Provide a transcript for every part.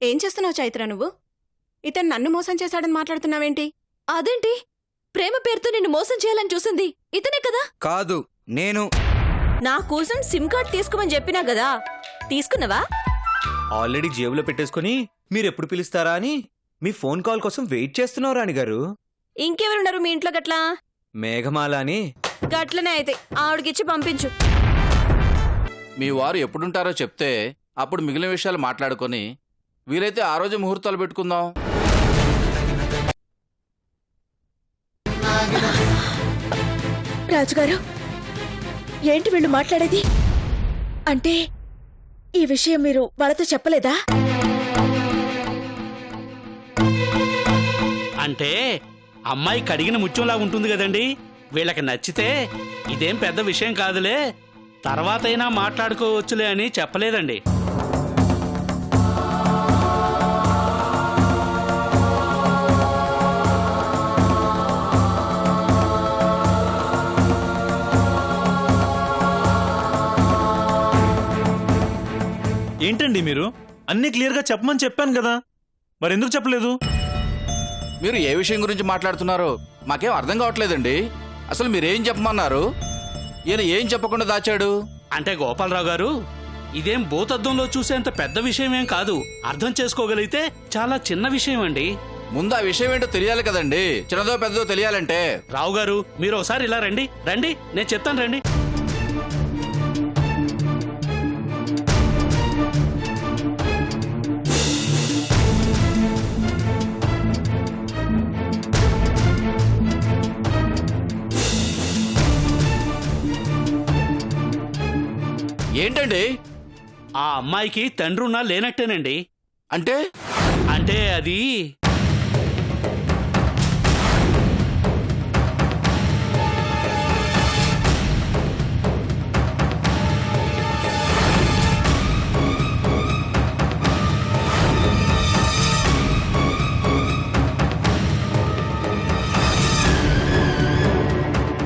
ఏం చేస్తున్నావు చైత్ర నువ్వు? ఇతను నన్ను మోసం చేశాడని మాట్లాడుతున్నావేంటి? అదేంటి? ప్రేమ పేరుతో నిన్ను మోసం చేయాలని చూసింది ఇతనే కదా? కాదు, నేను. నా కోసం సిమ్ కార్డ్ తీసుకోమని చెప్పినా కదా, తీసుకున్నావా? ఆల్రెడీ జేబులో పెట్టేసుకుని మీరెప్పుడు పిలుస్తారా అని మీ ఫోన్ కాల్ కోసం వెయిట్ చేస్తున్నావు రాణిగారు. ఇంకెవరున్నారు మీ ఇంట్లో గట్లా? మేఘమాల అని. గట్లనే అయితే ఆవిడకిచ్చి పంపించు. మీ వారు ఎప్పుడుంటారో చెప్తే అప్పుడు మిగిలిన విషయాలు మాట్లాడుకొని వీలైతే ఆ రోజు ముహూర్తాలు పెట్టుకుందాం. రాజుగారు, ఏంటి వీళ్ళు మాట్లాడేది? అంటే ఈ విషయం మీరు వాళ్ళతో చెప్పలేదా? అంటే అమ్మాయి కడిగిన ముత్యంలా ఉంటుంది కదండి. వీళ్ళకి నచ్చితే ఇదేం పెద్ద విషయం కాదులే, తర్వాతైనా మాట్లాడుకోవచ్చులే అని చెప్పలేదండి. ఏంటండి మీరు? అన్ని క్లియర్గా చెప్పమని చెప్పాను కదా, మరెందుకు చెప్పలేదు? మీరు ఏ విషయం గురించి మాట్లాడుతున్నారో మాకేం అర్థం కావట్లేదండి. అసలు మీరేం చెప్పమన్నారు? ఈయన ఏం చెప్పకుండా దాచాడు? అంటే గోపాలరావు గారు, ఇదేం భూతద్దంలో చూసేంత పెద్ద విషయమేం కాదు. అర్థం చేసుకోగలిగితే చాలా చిన్న విషయం అండి. ముందు ఆ విషయం ఏంటో తెలియాలి కదండి. చిన్నదో పెద్దదో తెలియాలంటే. రావు గారు, మీరు ఒకసారి ఇలా రండి. రండి, నేను చెప్తాను, రండి. ఏంటండి? ఆ అమ్మాయికి తండ్రి ఉన్నా లేనట్టేనండి. అంటే అంటే అది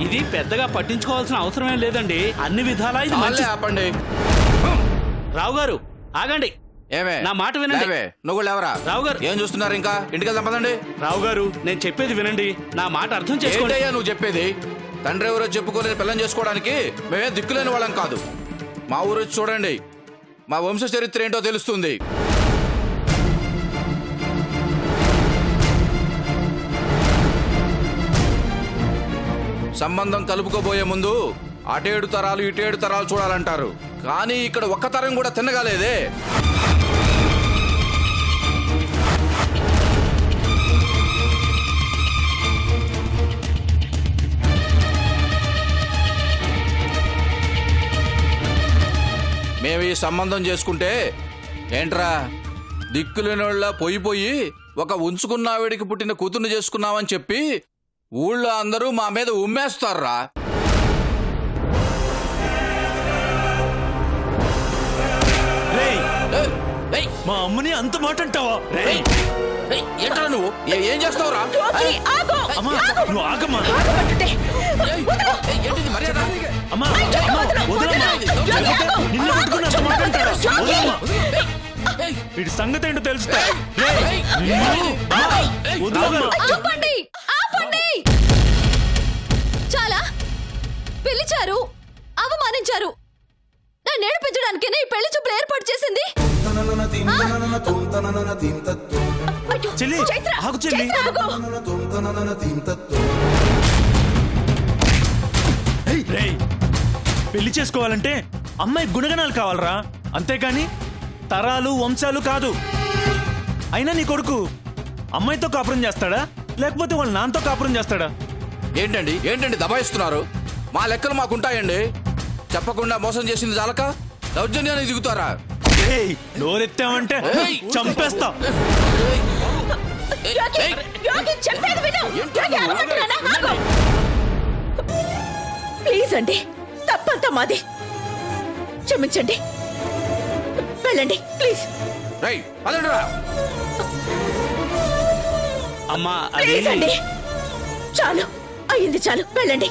ఇది పెద్దగా పట్టించుకోవాల్సిన అవసరమేం లేదండి. అన్ని విధాలా ఇది మంచి. ఆపండి. రావు గారు ఆగండి. ఏమే, నా మాట వినండి. నువ్వు లేవరా? రావు గారు, ఏం చూస్తున్నారు? ఇంకా ఇంటికి వెళ్దాం పదండి. రావు గారు, నేను చెప్పేది వినండి. నా మాట అర్థం చేసుకోండి. ఏంటయ్యా నువ్వు చెప్పేది? తండ్రి ఎవరో చెప్పుకోలేని పిల్లని చేసుకోవడానికి మేమే దిక్కులేని వాళ్ళం కాదు. మా ఊరు చూడండి, మా వంశ చరిత్ర ఏంటో తెలుస్తుంది. సంబంధం కలుపుకోబోయే ముందు అటేడు తరాలు ఇటేడు తరాలు చూడాలంటారు. కానీ ఇక్కడ ఒక్క తరం కూడా తిన్నగాలేదే. మేము ఈ సంబంధం చేసుకుంటే ఏంట్రా దిక్కులేనోళ్ళ పోయి ఒక ఉంచుకున్నావిడికి పుట్టిన కూతుర్ని చేసుకున్నామని చెప్పి ఊళ్ళో అందరూ మా మీద ఉమ్మేస్తారా? మా అమ్మని అంత మాట అంటావా? ఏంట్రా నువ్వు? ఏం చేస్తావురా? నువ్వు ఆగమ్మా. ఏంటిది మర్యాద? అమ్మా, వదలమ్మా. నిన్ను పట్టుకుని అంత మాట అంటారా? వదలమ్మా. వీడి సంగతి ఏంటో తెలుస్తా. వదలమ్మా. ఆపండి, ఆపండి. చాలా పిలిచారు, అవమానించారు. నన్ను ఏడిపించడానికేనే ఈ పెళ్లి చూపులు ఏర్పాటు చేసింది. చెల్లి, ఆగు చెల్లి. పెళ్లి చేసుకోవాలంటే అమ్మాయి గుణగణాలు కావాలరా, అంతేకాని తరాలు వంశాలు కాదు. అయినా నీ కొడుకు అమ్మాయితో కాపురం చేస్తాడా, లేకపోతే వాళ్ళ నాన్నతో కాపురం చేస్తాడా? ఏంటండి ఏంటండి దబాయిస్తున్నారు? మా లెక్కలు మాకుంటాయండి. చెప్పకుండా మోసం చేసింది చాలక దౌర్జన్యాన్ని దిగుతారా? నోరెత్తామంటే చంపేస్తా. ప్లీజ్ అండి, తప్పంతా మాది, క్షమించండి. వెళ్ళండి ప్లీజ్. అమ్మా, ప్లీజ్ అండి, చాలు అయ్యింది, చాలు, వెళ్ళండి.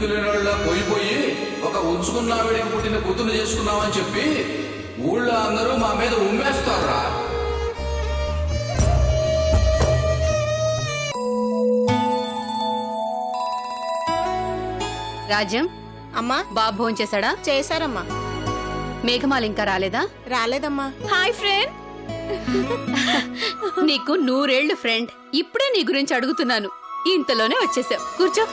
దిక్కులేనివాళ్ళ పోయి ఒక ఉంచుకున్న వీడికి పుట్టిన కూతురు చేసుకున్నామని చెప్పి ఊళ్ళో అందరూ మా మీద ఉమ్మేస్తారా? రాజ్యం, అమ్మా బాబు భోంచేశాడా? చేశారమ్మా. మేఘమాల ఇంకా రాలేదా? రాలేదమ్మా. Hi friend. నీకు 100 ఫ్రెండ్. ఇప్పుడే నీ గురించి అడుగుతున్నాను, ఇంతలోనే వచ్చేసావు. కూర్చో.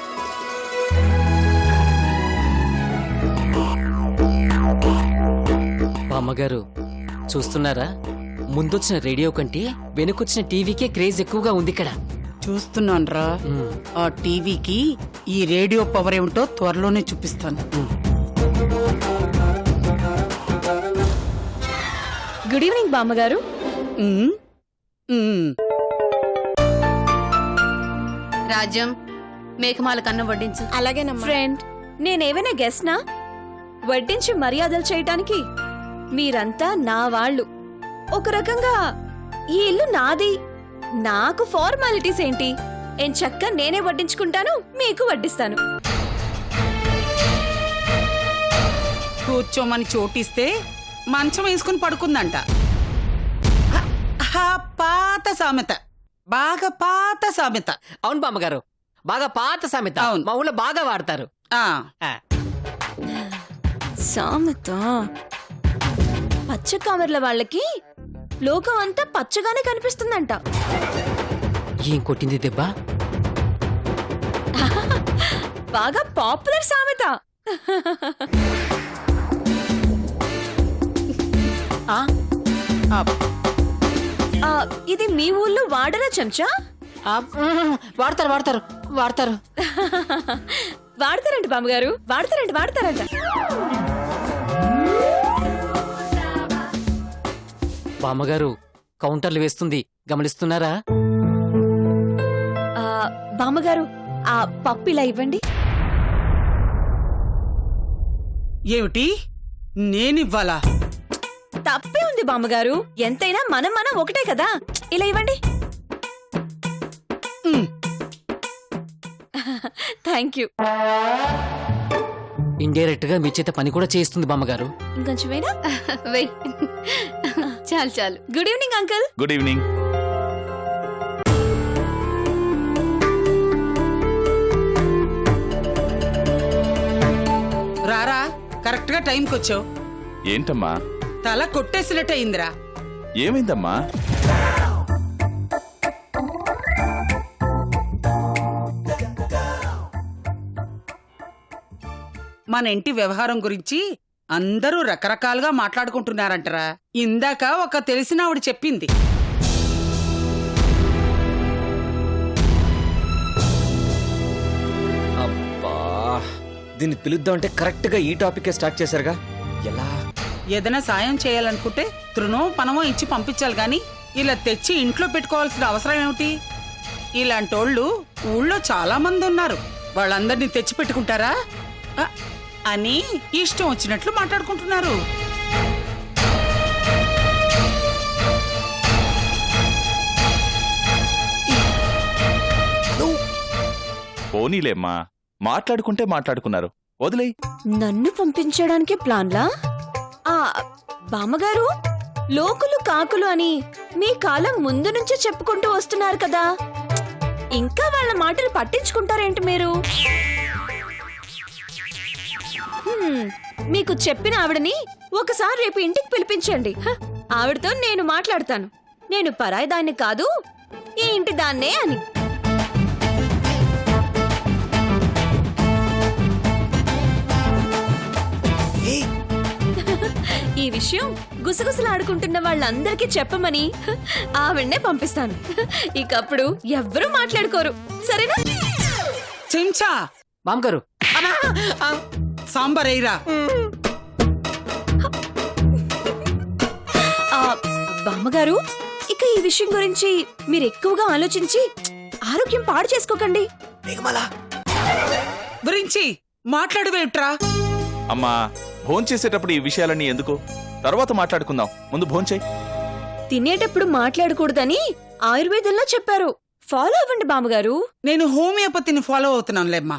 బామ్మగారు చూస్తున్నారా, ముందొచ్చిన రేడియో కంటే వెనుకొచ్చిన టీవీకే క్రేజ్ ఎక్కువగా ఉంది ఇక్కడ. చూస్తున్నాన్రా. ఆ టీవీకి ఈ రేడియో పవర్ ఏమిటో త్వరలోనే చూపిస్తాను. గుడ్ ఈవినింగ్ బామ్మగారు. ఉమ్, ఉమ్. రాజ్యం, మేఘమాల కన్నం వడ్డించు. అలాగేనమ్మా. ఫ్రెండ్, నేనేమైనా గెస్ట్నా వడ్డించి మర్యాదలు చేయటానికి? మీరంతా నా వాళ్ళు. ఒక రకంగా ఈ ఇల్లు నాది. నాకు ఫార్మాలిటీస్ ఏంటి? చక్క నేనే వడ్డించుకుంటాను, మీకు వడ్డిస్తాను. కూర్చోమని చోటిస్తే మంచం వేసుకుని పడుకుందంట. పాత సామెత, బాగా పాత సామెత. అవును బామ్మగారు, బాగా పాత సామెత. అవును. మా ఊళ్ళో బాగా వాడతారు. ఆ, సామెత. పచ్చ కావర్ల వాళ్ళకి లోకం అంతా పచ్చగానే కనిపిస్తుందంట. ఏం కొట్టింది దెబ్బ? బాగా పాపులర్ సామెత. ఆ? ఇది మీ ఊళ్ళో వాడరా చెంచా? వాడతారు వాడతారు వాడతారు. వాడతారంట బామ్మగారు, వాడతారంట. బామ్మగారు కౌంటర్లు వేస్తుంది, గమనిస్తున్నారా? బామ్మగారు, ఆ పప్పు ఇలా ఇవ్వండి. ఏమిటి నేనివ్వాలా? తప్పే ఉంది బామ్మగారు, ఎంతైనా మనం ఒకటే కదా. ఇలా ఇవ్వండి. Thank you. ఇండైరెక్ట్ గా మీ చేత పని కూడా చేయిస్తుంది బామ్మగారు. ఇంకొంచెం వేనా? వెయ్. చాలు. Good evening uncle. Good evening. రారా, కరెక్ట్ గా టైంకి వచ్చావు. ఏంటమ్మా? తల కొట్టేసినట్టు అయిందిరా. ఏమైందమ్మా? మన ఇంటి వ్యవహారం గురించి అందరూ రకరకాలుగా మాట్లాడుకుంటున్నారంటరా. ఇందాక ఒక తెలిసిన ఆవిడ చెప్పింది. అబ్బా, దీన్ని పిలుద్దాం అంటే కరెక్ట్ గా ఈ టాపిక్ స్టార్ట్ చేశారుగా. ఎలా? ఏదైనా సాయం చేయాలనుకుంటే తృణో పనమో ఇచ్చి పంపించాలి గాని ఇలా తెచ్చి ఇంట్లో పెట్టుకోవాల్సిన అవసరం ఏమిటి? ఇలాంటోళ్ళు ఊళ్ళో చాలా మంది ఉన్నారు. వాళ్ళందరినీ తెచ్చి పెట్టుకుంటారా అని ఇష్టం వచ్చినట్లు మాట్లాడుకుంటున్నారు. పోనీలేమ్మా, మాట్లాడుకుంటే మాట్లాడుకున్నారు, వదిలేయ్. నన్ను పంపించడానికి ప్లాన్లా? బామ్మగారు, లోకులు కాకులు అని మీ కాలం ముందు నుంచే చెప్పుకుంటూ వస్తున్నారు కదా. ఇంకా వాళ్ళ మాటలు పట్టించుకుంటారేంటి మీరు? మీకు చెప్పిన ఆవిడని ఒకసారి రేపు ఇంటికి పిలిపించండి. ఆవిడతో నేను మాట్లాడతాను. నేను పరాయి దాన్ని కాదు, ఈ ఇంటి దాన్నే అని. ఈ విషయం గుసగుసలాడుకుంటున్న వాళ్ళందరికీ చెప్పమని ఆవిడ్నే పంపిస్తాను. ఇకప్పుడు ఎవ్వరూ మాట్లాడుకోరు, సరేనా? చెంచా బామ్మగారు, సాంబార్ ఎయిరా. బామ్మగారు, ఇక ఈ విషయం గురించి మీరు ఎక్కువగా ఆలోచించి ఆరోగ్యం పాడు చేసుకోకండి. గురించి మాట్లాడవేట్రా? అమ్మా, భోంచేసేటప్పుడు ఈ విషయాలన్నీ ఎందుకు? తర్వాత మాట్లాడుకుందాం, ముందు భోంచేయ్. తినేటప్పుడు మాట్లాడకూడదని ఆయుర్వేదంలో చెప్పారు. ఫాలో అవ్వండి బామ్మగారు. నేను హోమియోపతిని ఫాలో అవుతున్నానులేమ్మా.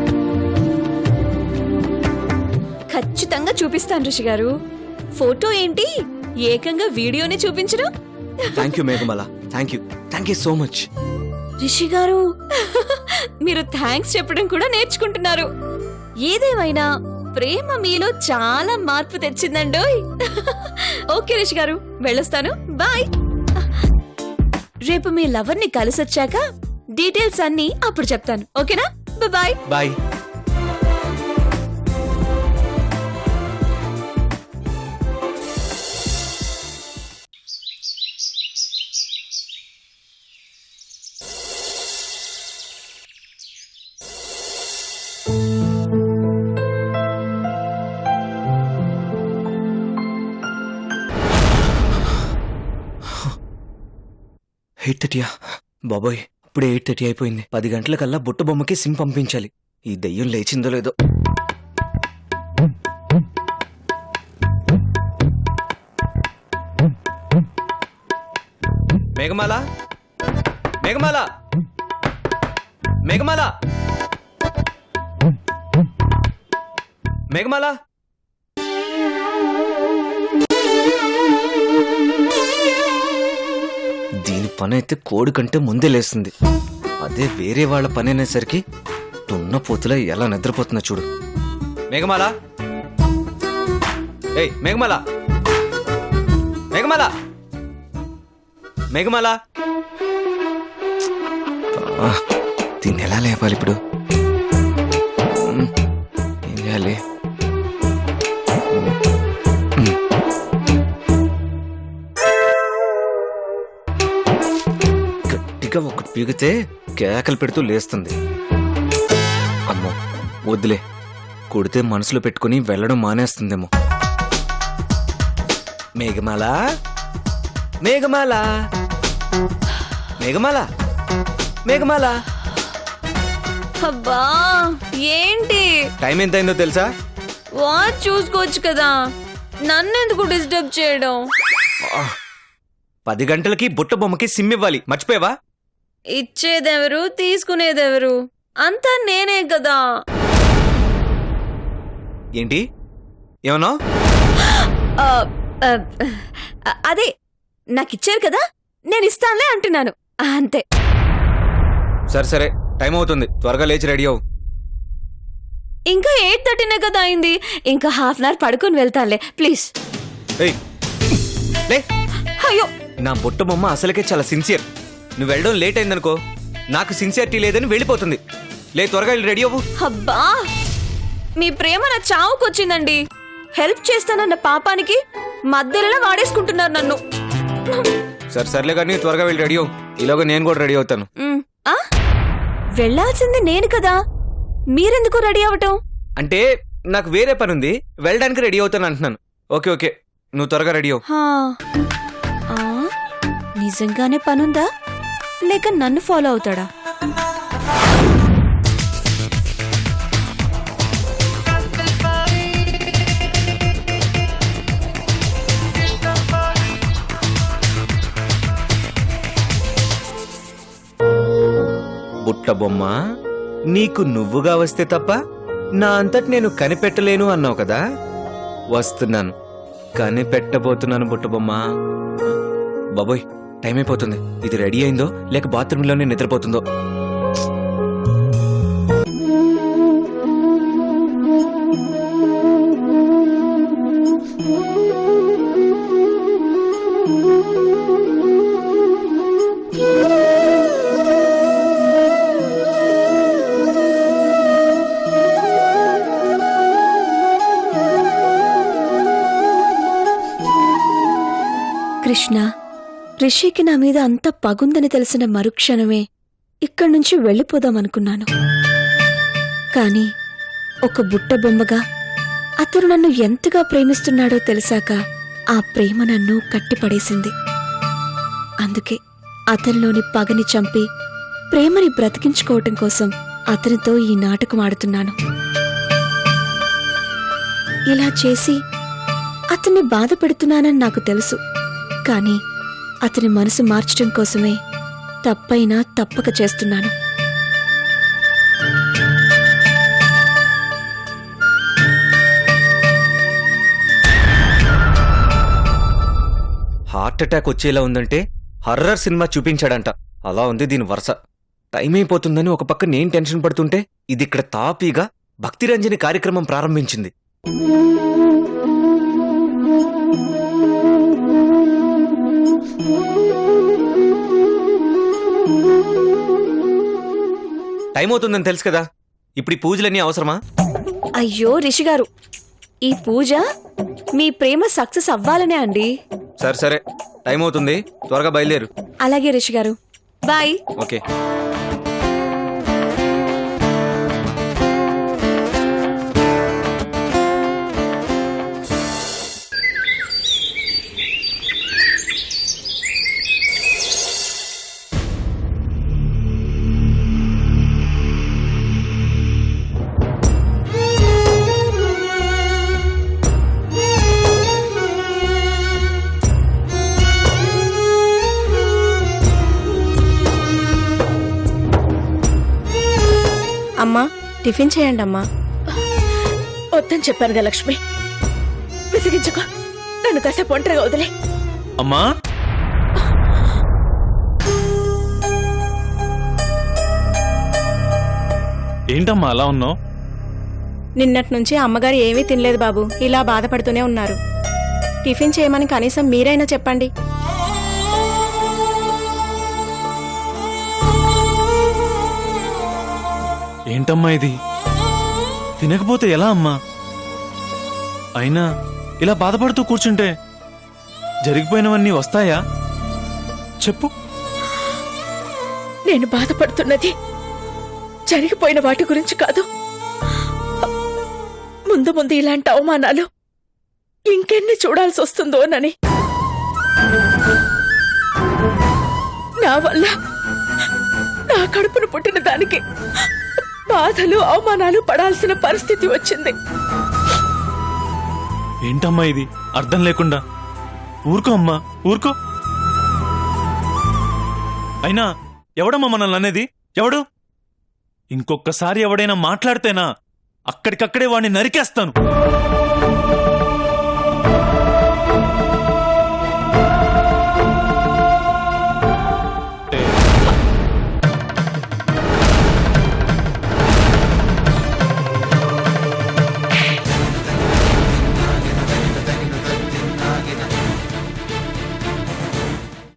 ఖచ్చితంగా చూపిస్తాను ఋషి గారు. ఫోటో ఏంటి, ఏకంగా వీడియోని చూపించరు? Thank you Meghamala, thank you so much. Rishi గారు మీరు థ్యాంక్స్ చెప్పడం కూడా నేర్చుకుంటున్నారు. ఏదేమైనా ప్రేమ మీలో చాలా మార్పు తెచ్చిందండోయ్. ఓకే రిషి గారు, వెళ్ళొస్తాను. బాయ్. రేపు మీ లవర్ని కలిసొచ్చాక డీటెయిల్స్ అన్నీ అప్పుడు చెప్తాను. ఓకేనా? బాయ్. బాయ్. బాబోయ్, ఇప్పుడే 8:30 అయిపోయింది. 10 గంటలకల్లా బుట్ట బొమ్మకి సిమ్ పంపించాలి. ఈ దెయ్యం లేచిందో లేదో. మేఘమాల, మేఘమాల, మేఘమాల, మేఘమాల. దీని పని అయితే కోడి కంటే ముందే లేస్తుంది. అదే వేరే వాళ్ళ పని అనేసరికి దున్నపోతులా ఎలా నిద్రపోతున్నా చూడు. మేఘమాల, ఏయ్ మేఘమాల, మేఘమాల, మేఘమాల. దీన్ని ఎలా లేపాలి ఇప్పుడు? ఏం చేయాలి? గట్టిగా ఒకటి పీగితే కేకలు పెడుతూ లేస్తుంది. అమ్మో వద్దులే, కొడితే మనసులో పెట్టుకుని వెళ్ళడం మానేస్తుందేమో. మేఘమాల, మేఘమాల, మేఘమాల, మేఘమాల. అబ్బా ఏంటి? టైం ఎంత అయిందో తెలుసా? వాచ్ చూసుకోవచ్చు కదా, నన్నెందుకు డిస్టర్బ్ చేయడం? 10 గంటలకి బుట్ట బొమ్మకి సిమ్ ఇవ్వాలి, మర్చిపోయావా? ఇచ్చేదెవరు, తీసుకునేదెవరు? అంతా నేనే కదా. ఏంటి ఏమన్నా? అదే నాకిచ్చారు కదా, నేను ఇస్తానులే అంటున్నాను అంతే. సరే సరే, టైం అవుతుంది, త్వరగా లేచి రెడీ అవు. ఇంకా 8:30 కదా అయింది, ఇంకా హాఫ్ అన్ అవర్ పడుకొని వెళ్తానులే ప్లీజ్. ఏయ్, లే. అయ్యో, నా బుట్ట బొమ్మ అసలుకే చాలా సిన్సియర్. నువ్వు వెళ్ళడం లేట్ అయిందనుకో, నాకు సిన్సియారిటీ లేదని వెళ్ళిపోతుంది. లే, త్వరగా వెళ్ళి రెడీ అవ్వు. అబ్బా మీ ప్రేమ నా చావుకొచ్చిందండి. హెల్ప్ చేస్తానన్న పాపానికి మధ్యలో వాడేసుకుంటున్నారు నన్ను. సరే సర్లే కానీ త్వరగా వెళ్ళి రెడీ అవ్వు, ఈలోగా నేను కూడా రెడీ అవుతాను. వెళ్లాల్సింది నేను కదా, మీరెందుకు రెడీ అవటం? అంటే నాకు వేరే పని ఉంది, వెళ్ళడానికి రెడీ అవుతాను అంటున్నాను. ఓకే ఓకే, నువ్వు త్వరగా రెడీ అవ్వు. నిజంగానే పనుందా లేక నన్ను ఫాలో అవుతాడా? బుట్ట బొమ్మ, నీకు నువ్వుగా వస్తే తప్ప నా అంతటి నేను కనిపెట్టలేను అన్నావు కదా, వస్తున్నాను, కనిపెట్టబోతున్నాను బుట్ట బొమ్మ. బాబోయ్, టైం అయిపోతుంది. ఇది రెడీ అయిందో లేక బాత్రూంలోనే నిద్రపోతుందో. కృష్ణ, రిషికి నా మీద అంత పగుందని తెలిసిన మరుక్షణమే ఇక్కడి నుంచి వెళ్ళిపోదామనుకున్నాను. కాని ఒక బుట్ట బొమ్మగా అతను నన్ను ఎంతగా ప్రేమిస్తున్నాడో తెలిసాక ఆ ప్రేమ నన్ను కట్టిపడేసింది. అందుకే అతనిలోని పగని చంపి ప్రేమని బ్రతికించుకోవటం కోసం అతనితో ఈ నాటకం ఆడుతున్నాను. ఇలా చేసి అతన్ని బాధ పెడుతున్నానని నాకు తెలుసు. కానీ అతని మనసు మార్చడం కోసమే తప్పైనా తప్పక చేస్తున్నాను. హార్ట్ అటాక్ వచ్చేలా ఉందంటే హర్రర్ సినిమా చూపించాడంట. అలా ఉంది దీని వరుస. టైం అయిపోతుందని ఒక పక్క నేను టెన్షన్ పడుతుంటే ఇది ఇక్కడ తాపీగా భక్తిరంజని కార్యక్రమం ప్రారంభించింది. టైం అవుతుందని తెలుసు కదా, ఇప్పుడు ఈ పూజలన్నీ అవసరమా? అయ్యో రిషి గారు, ఈ పూజ మీ ప్రేమ సక్సెస్ అవ్వాలనే అండి. సరే సరే, టైం అవుతుంది, త్వరగా బయలుదేరు. అలాగే రిషి గారు, బాయ్. ఓకే. అమ్మా, టిఫిన్ చేయండి అమ్మా. వద్దని చెప్పానుగా లక్ష్మి, విసిగించుకో, నన్ను కాసేపు ఒంటరిగా వదిలే. అమ్మా, ఏంటమ్మా అలా ఉన్నావు? నిన్నటి నుంచి అమ్మగారు ఏమీ తినలేదు బాబు, ఇలా బాధపడుతూనే ఉన్నారు. టిఫిన్ చేయమని కనీసం మీరైనా చెప్పండి. ఏంటమ్మా ఇది? తినకపోతే ఎలా అమ్మా? అయినా ఇలా బాధపడుతూ కూర్చుంటే జరిగిపోయినవన్నీ వస్తాయా? చెప్పు. నేను బాధపడుతున్నది జరిగిపోయిన వాటి గురించి కాదు. ముందు ముందు ఇలాంటి అవమానాలు ఇంకెన్ని చూడాల్సి వస్తుందోనని. నా వల్ల నా కడుపును పుట్టిన దానికి బాధలు అవమానాలు పడాల్సిన పరిస్థితి వచ్చింది. ఏంటమ్మా ఇది అర్థం లేకుండా? ఊరుకో అమ్మా, ఊరుకో. అయినా ఎవడమ్మా మనల్ని అనేది? ఎవడు? ఇంకొకసారి ఎవడైనా మాట్లాడితేనా అక్కడికక్కడే వాడిని నరికేస్తాను.